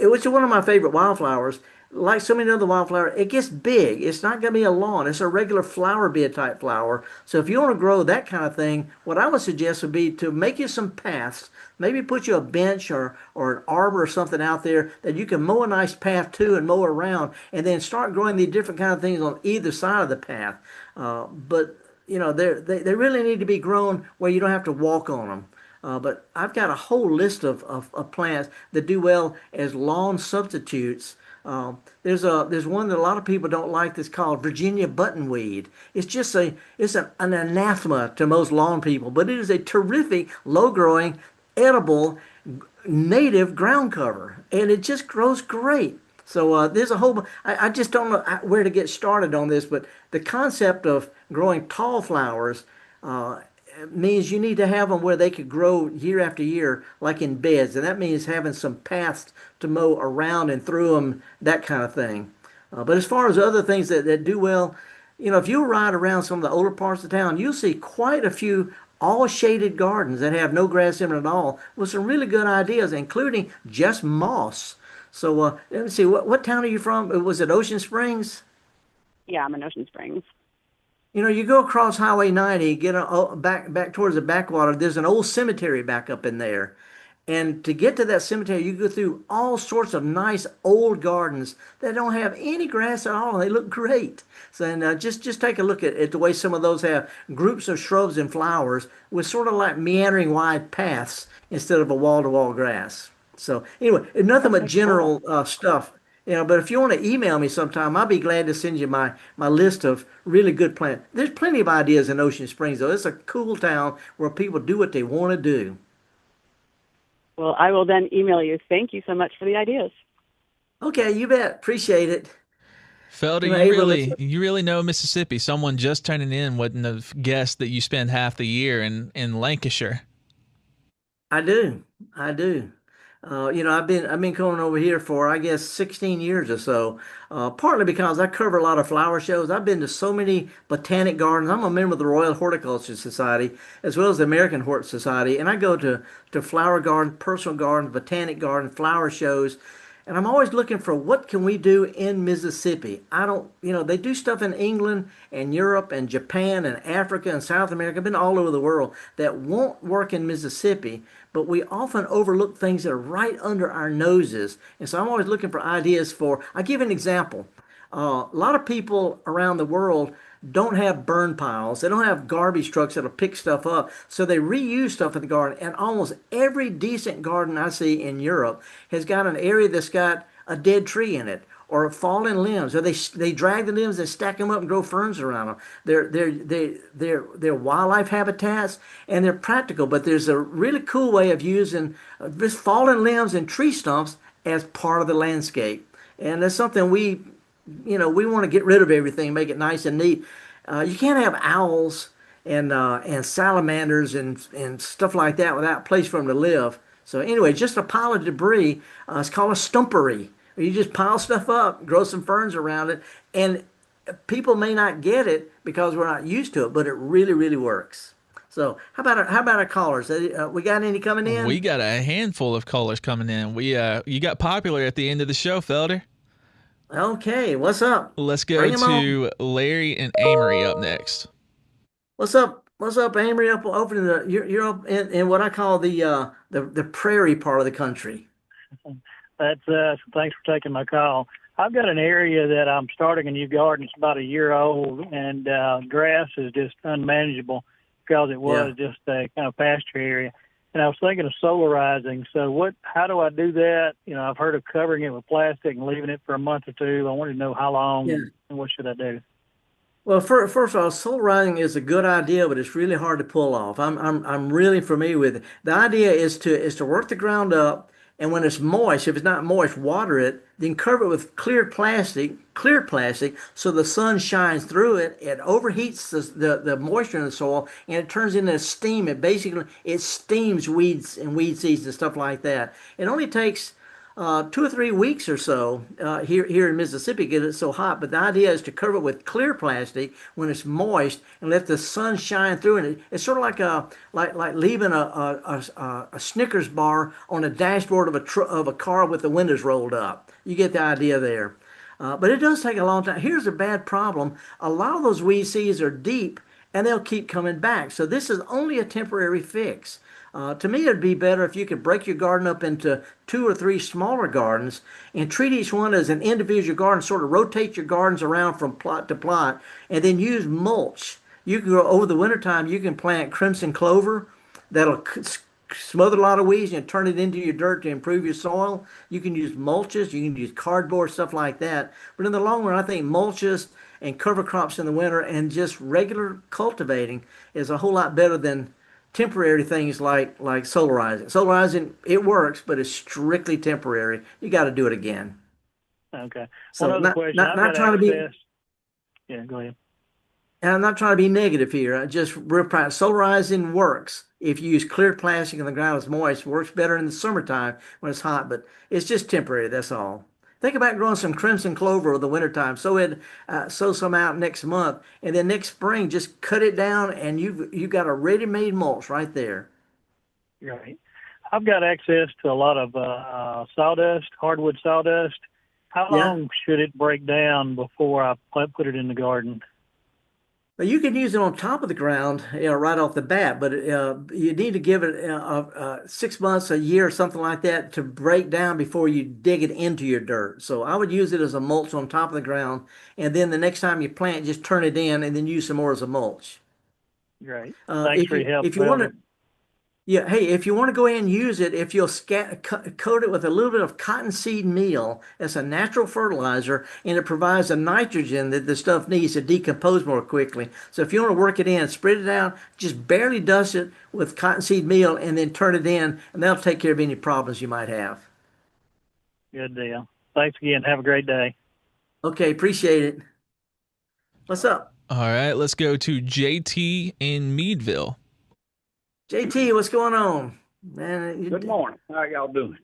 S11: which is one of my favorite wildflowers, like so many other wildflowers, it gets big. It's not going to be a lawn. It's a regular flower bed type flower. So if you want to grow that kind of thing, what I would suggest would be to make you some paths. Maybe put you a bench or an arbor or something out there that you can mow a nice path to and mow around, and then start growing the different kind of things on either side of the path. But you know, they really need to be grown where you don't have to walk on them. But I've got a whole list of plants that do well as lawn substitutes. There's one that a lot of people don't like that's called Virginia buttonweed. It's just an anathema to most lawn people, but it is a terrific, low-growing, edible, native ground cover, and it just grows great. So there's a whole, I just don't know where to get started on this, but the concept of growing tall flowers means you need to have them where they could grow year after year, like in beds. And that means having some paths to mow around and through them, that kind of thing. But as far as other things that do well, you know, if you ride around some of the older parts of town, you'll see quite a few all shaded gardens that have no grass in them at all, with some really good ideas, including just moss. So let me see, what town are you from? Was it Ocean Springs?
S19: Yeah, I'm in Ocean Springs.
S11: You go across Highway 90, get back towards the backwater. There's an old cemetery back up in there. And to get to that cemetery, you go through all sorts of nice old gardens that don't have any grass at all. They look great. So, and just take a look at the way some of those have groups of shrubs and flowers with sort of like meandering wide paths instead of a wall-to-wall grass. So anyway, nothing but general stuff. But if you want to email me sometime, I'll be glad to send you my list of really good plants. There's plenty of ideas in Ocean Springs, though. It's a cool town where people do what they want to do.
S19: Well, I will then email you. Thank you so much for the ideas.
S11: Okay, you bet. Appreciate it.
S12: Felder, you really know Mississippi. Someone just turning in wouldn't have guessed that you spend half the year in Lancashire.
S11: I do. I've been coming over here for, I guess, 16 years or so, partly because I cover a lot of flower shows. I've been to so many botanic gardens. I'm a member of the Royal Horticultural Society, as well as the American Hort Society, and I go to flower gardens, personal gardens, botanic gardens, flower shows, and I'm always looking for what can we do in Mississippi. They do stuff in England and Europe and Japan and Africa and South America. I've been all over the world that won't work in Mississippi, but we often overlook things that are right under our noses. And so I'm always looking for ideas I'll give you an example. A lot of people around the world don't have burn piles. They don't have garbage trucks that'll pick stuff up. So they reuse stuff in the garden. And almost every decent garden I see in Europe has got an area that's got a dead tree in it or fallen limbs, or they drag the limbs and stack them up and grow ferns around them. They're wildlife habitats, and they're practical, but there's a really cool way of using this fallen limbs and tree stumps as part of the landscape. And that's something we want to get rid of everything, make it nice and neat. You can't have owls and salamanders and stuff like that without a place for them to live. So anyway, just a pile of debris. It's called a stumpery. You just pile stuff up, grow some ferns around it, and people may not get it because we're not used to it, but it really, really works. So how about our callers? We got any coming in?
S12: We got a handful of callers coming in. You got popular at the end of the show, Felder.
S11: Okay, what's up?
S12: Let's go to Larry and Amory up next.
S11: What's up? What's up, Amory? Up over in you're up in what I call the prairie part of the country.
S20: That's thanks for taking my call. I've got an area that I'm starting a new garden. It's about a year old, and grass is just unmanageable because it was just a kind of pasture area. And I was thinking of solarizing. So how do I do that? I've heard of covering it with plastic and leaving it for a month or two. I wanted to know how long and what should I do?
S11: Well, first of all, solarizing is a good idea, but it's really hard to pull off. I'm really familiar with it. The idea is to work the ground up, and when it's moist, if it's not moist, water it, then cover it with clear plastic, so the sun shines through it. It overheats the moisture in the soil, and it turns into steam. It steams weeds and weed seeds and stuff like that. It only takes 2 or 3 weeks or so here in Mississippi get it so hot, but the idea is to cover it with clear plastic when it's moist and let the sun shine through it. It's sort of like leaving a Snickers bar on a dashboard of a car with the windows rolled up. You get the idea there. But it does take a long time. Here's a bad problem. A lot of those weed seeds are deep and they'll keep coming back. So this is only a temporary fix. To me, it'd be better if you could break your garden up into 2 or 3 smaller gardens and treat each one as an individual garden, sort of rotate your gardens around from plot to plot, and then use mulch. You can go over the wintertime, you can plant crimson clover that'll smother a lot of weeds and turn it into your dirt to improve your soil. You can use mulches, you can use cardboard, stuff like that. But in the long run, I think mulches and cover crops in the winter and just regular cultivating is a whole lot better than temporary things like solarizing. Solarizing, it works, but it's strictly temporary. You got to do it again.
S20: Okay.
S11: So
S20: One other question.
S11: Not trying to be.
S20: Yeah, go ahead.
S11: And I'm not trying to be negative here. I just real practice. Solarizing works if you use clear plastic and the ground is moist. Works better in the summertime when it's hot, but it's just temporary. That's all. Think about growing some crimson clover in the wintertime. Sow some out next month, and then next spring just cut it down, and you've got a ready-made mulch right there.
S20: Right. I've got access to a lot of sawdust, hardwood sawdust. How long should it break down before I put it in the garden?
S11: But you can use it on top of the ground, right off the bat. But you need to give it 6 months, a year, something like that, to break down before you dig it into your dirt. So I would use it as a mulch on top of the ground, and then the next time you plant, just turn it in, and then use some more as a mulch.
S20: Great. Thanks for your help.
S11: If you want to. Yeah, hey, if you want to go ahead and use it, if you'll coat it with a little bit of cottonseed meal, it's a natural fertilizer, and it provides the nitrogen that the stuff needs to decompose more quickly. So if you want to work it in, spread it out, just barely dust it with cottonseed meal, and then turn it in, and that'll take care of any problems you might have.
S20: Good deal. Thanks again. Have a great day.
S11: Okay, appreciate it. What's up?
S12: All right, let's go to JT in Meadville.
S11: JT, what's going on? Man,
S21: good morning. How are y'all doing?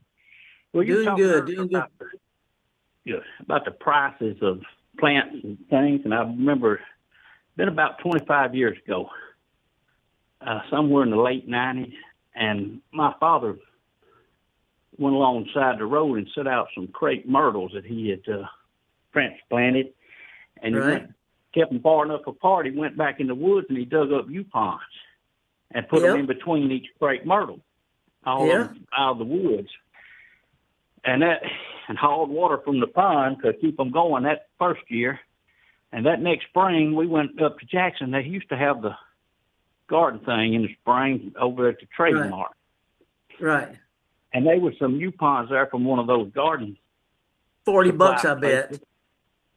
S11: Well, doing good. Doing good.
S21: About the prices of plants and things, and I remember been about 25 years ago, somewhere in the late 90s, and my father went alongside the road and set out some crepe myrtles that he had transplanted, and he kept them far enough apart. He went back in the woods and he dug up yew ponds and put them in between each crepe myrtle, all out of the woods, and hauled water from the pond to keep them going that first year. And that next spring, we went up to Jackson. They used to have the garden thing in the spring over at the Trading Mart.
S11: Right.
S21: And there was some yew ponds there from one of those gardens.
S11: $40, I bet.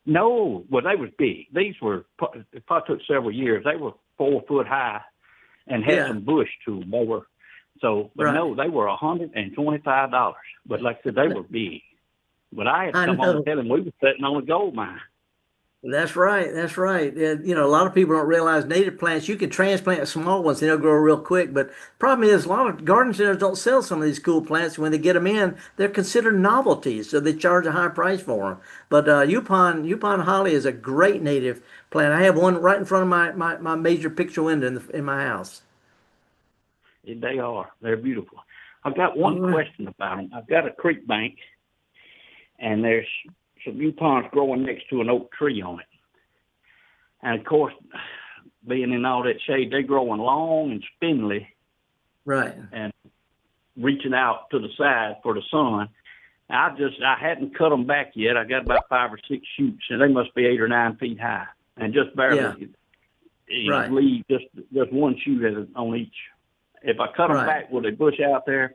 S21: No, well, they was big. These were, it probably took several years. They were 4 foot high and had some bush to them. They were, so, but no, they were $125. But like I said, they were big. But I had to come on and tell them we were sitting on a gold mine.
S11: That's right. That's right. A lot of people don't realize native plants, you can transplant small ones and they'll grow real quick. But the problem is a lot of garden centers don't sell some of these cool plants. When they get them in, they're considered novelties, so they charge a high price for them. But Yupon holly is a great native plant. I have one right in front of my major picture window in my house.
S21: They are. They're beautiful. I've got one question about them. I've got a creek bank, and there's some yew ponds growing next to an oak tree on it. And of course, being in all that shade, they're growing long and spindly.
S11: Right.
S21: And reaching out to the side for the sun. I hadn't cut them back yet. I got about 5 or 6 shoots, and they must be 8 or 9 feet high. And just barely leave just one shoot on each. If I cut them back, will they bush out there?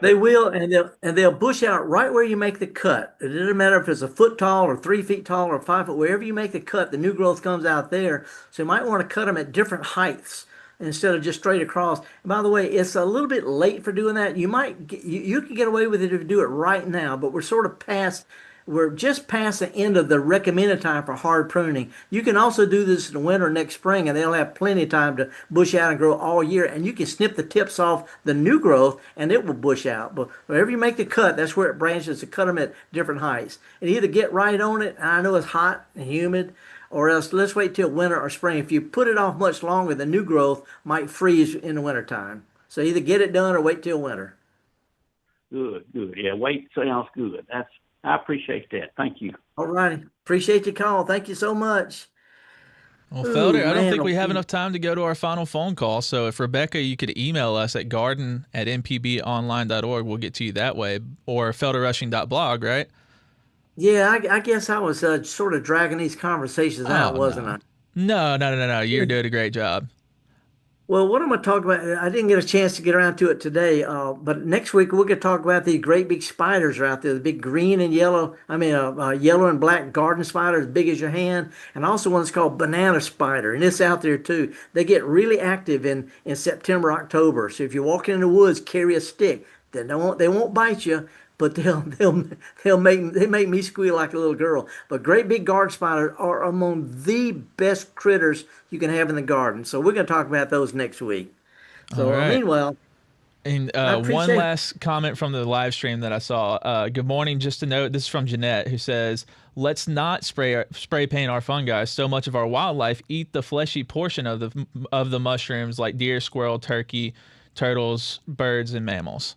S11: They will, and they'll bush out right where you make the cut. It doesn't matter if it's a foot tall or 3 feet tall or 5 foot. Wherever you make the cut, the new growth comes out there. So you might want to cut them at different heights instead of just straight across. And by the way, it's a little bit late for doing that. You can get away with it if you do it right now, but we're just past the end of the recommended time for hard pruning. You can also do this in the winter next spring, and they'll have plenty of time to bush out and grow all year. And you can snip the tips off the new growth, and it will bush out. But wherever you make the cut, that's where it branches, to cut them at different heights. And either get right on it, and I know it's hot and humid, or else let's wait till winter or spring. If you put it off much longer, the new growth might freeze in the wintertime. So either get it done or wait till winter.
S21: Good. Yeah, wait sounds good. I appreciate that. Thank you.
S11: All righty. Appreciate your call. Thank you so much.
S12: Well, Felder, I don't think we have enough time to go to our final phone call. So if Rebecca, you could email us at garden@mpbonline.org. We'll get to you that way. Or felderrushing.blog, right?
S11: Yeah, I guess I was sort of dragging these conversations out, wasn't I?
S12: No. You're doing a great job.
S11: Well, what I'm going to talk about, I didn't get a chance to get around to it today, but next week we're going to talk about these great big spiders are out there, the big green and yellow, yellow and black garden spider as big as your hand, and also one that's called banana spider, and it's out there too. They get really active in September, October, so if you're walking in the woods, carry a stick. They won't bite you, but they make me squeal like a little girl. But great big garden spiders are among the best critters you can have in the garden. So we're going to talk about those next week. So meanwhile,
S12: and one last comment from the live stream that I saw. Good morning. Just a note. This is from Jeanette, who says, "Let's not spray paint our fungi. So much of our wildlife eat the fleshy portion of the mushrooms, like deer, squirrel, turkey, turtles, birds, and mammals."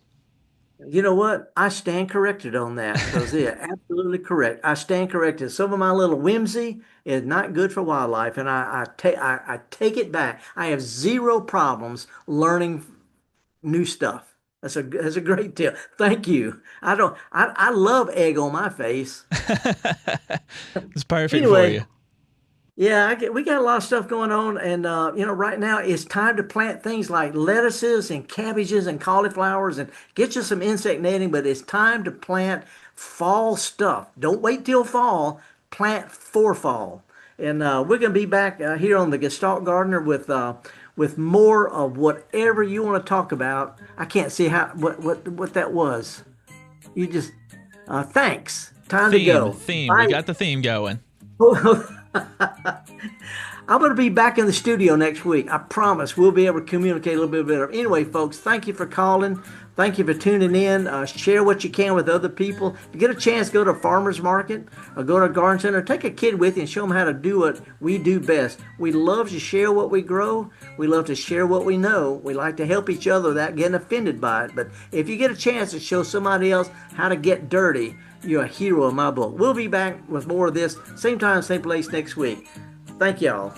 S11: You know what? I stand corrected on that because they're absolutely correct. I stand corrected. Some of my little whimsy is not good for wildlife, and I take it back. I have zero problems learning new stuff. That's a great tip. Thank you. I love egg on my face.
S12: It's perfect
S11: Anyway,
S12: for you.
S11: Yeah, we got a lot of stuff going on, and right now it's time to plant things like lettuces and cabbages and cauliflowers, and get you some insect netting. But it's time to plant fall stuff. Don't wait till fall. Plant for fall, and we're gonna be back here on the Gestalt Gardener with more of whatever you want to talk about. I can't see what that was. You just thanks. Time to go.
S12: Theme.
S11: Bye.
S12: We got the theme going.
S11: I'm going to be back in the studio next week. I promise we'll be able to communicate a little bit better. Anyway, folks, thank you for calling. Thank you for tuning in. Share what you can with other people. If you get a chance, go to a farmer's market or go to a garden center. Take a kid with you and show them how to do what we do best. We love to share what we grow. We love to share what we know. We like to help each other without getting offended by it. But if you get a chance to show somebody else how to get dirty, you're a hero in my book. We'll be back with more of this, same time, same place next week. Thank y'all.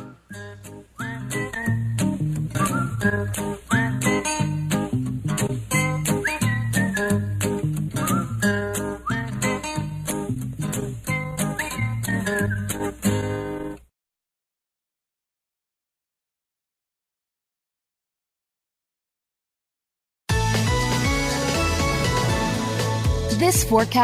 S3: This forecast